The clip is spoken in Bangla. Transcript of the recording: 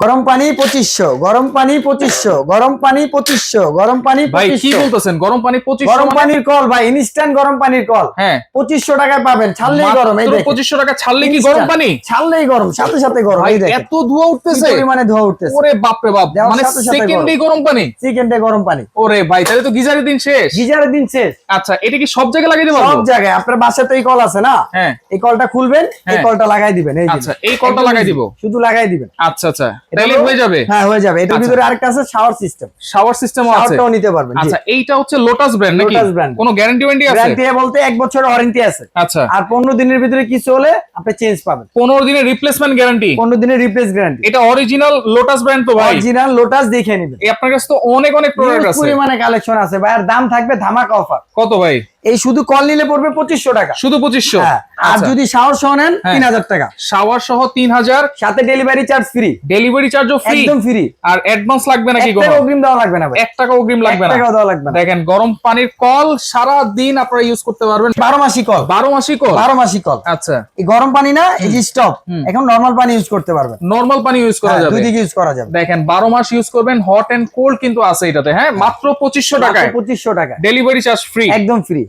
গরম পানি 2500, গরম পানি 2500, গরম পানি 2500, গরম পানি ভাই কি 2500। বলতেছেন গরম পানি 2500 গরম মানে? পানির কল ভাই, ইনস্ট্যান্ট গরম পানির কল। হ্যাঁ 2500 টাকায় পাবেন, ছাড়লেই গরম। এই মাত্র দেখেন 2500 টাকা ছাড়লে কি Instant, গরম পানি? ছাড়লেই গরম, সাথে সাথে গরম। ভাই এই দেখেন এত ধোঁয়া কি উঠতেছে, পরিমাণে ধোঁয়া উঠতেছে, ওরে বাপ রে বাপ, দেওয়ার মানে সাথে সাথে সেকেন্ডেই গরম। গরম পানি। সেকেন্ডে গরম পানি। ওরে ভাই তাহলে তো গিজারের দিন শেষ। গিজারের দিন শেষ। আচ্ছা এটা কি সব জায়গায় লাগিয়ে দিতে সব পারবো? জায়গায়। আপনার বাসায় তো এই কল আছে না, হ্যাঁ এই কলটা খুলবেন, এই হ্যাঁ। কলটা লাগাই দিবেন। এই আচ্ছা, এই কলটা একদম লাগাই easy, দিব। শুধু লাগাই দিবেন। আচ্ছা আচ্ছা এটা তাহলে হলো- হয়ে যাবে। হ্যাঁ হয়ে যাবে। এটার আচ্ছা। ভিতরে আরেকটা আছে শাওয়ার সিস্টেম, শাওয়ার সিস্টেমও আছে। শাওয়ারটাও নিতে পারবেন। আচ্ছা এইটা হচ্ছে লোটাস ব্র্যান্ড নাকি? Lotus brand. কোনো গ্যারান্টি ওয়ারেন্টি আছে? গ্যারান্টি বলতে 1 বছরের ওয়ারেন্টি আছে। আচ্ছা আর 15 দিনের ভিতরে কিছু হলে আপনি চেঞ্জ পাবেন। 15 দিনের রিপ্লেসমেন্ট গ্যারান্টি। 15 দিনের রিপ্লেস গ্যারান্টি। এটা অরিজিনাল লোটাস ব্র্যান্ড তো ভাই? অরিজিনাল লোটাস দেখে নেবেন। এই আপনার কাছে তো অনেক অনেক প্রোডাক্ট আছে। পরিমাণে কালেকশন আছে ভাই, আর দাম থাকবে ধামাকা অফার। কত ভাই? এই শুধু কল নিলে পড়বে 2500 টাকা। শুধু 2500? হ্যাঁ, আর যদি শাওয়ার সহ নেন হ্যাঁ। 3000 টাকা, শাওয়ার সহ 3000, সাথে ডেলিভারি চার্জ ফ্রি। ডেলিভারি চার্জও ফ্রি, একদম ফ্রি। আর অ্যাডভান্স লাগবে নাকি? 1 টাকা অগ্রিম দেওয়া লাগবে না ভাই। 1 টাকা অগ্রিম লাগবে 1 না। টাকাও দেওয়া লাগবে না। দেখেন গরম পানির কল সারা দিন আপনারা ইউজ করতে পারবেন। 12 মাসি কল। 12 মাসই কল? 12 মাসি কল। আচ্ছা এই গরম পানি না, এই যে স্টপ, এখন নরমাল পানি ইউজ করতে পারবেন। নরমাল পানি ইউজ করা হ্যাঁ, যাবে। দুই দিকে ইউজ করা যাবে। দেখেন 12 মাস ইউজ করবেন, হট এন্ড কোল্ড কিন্তু আছে এটাতে। হ্যাঁ মাত্র 2500 টাকায়, 2500 টাকা, ডেলিভারি চার্জ ফ্রি। একদম ফ্রি।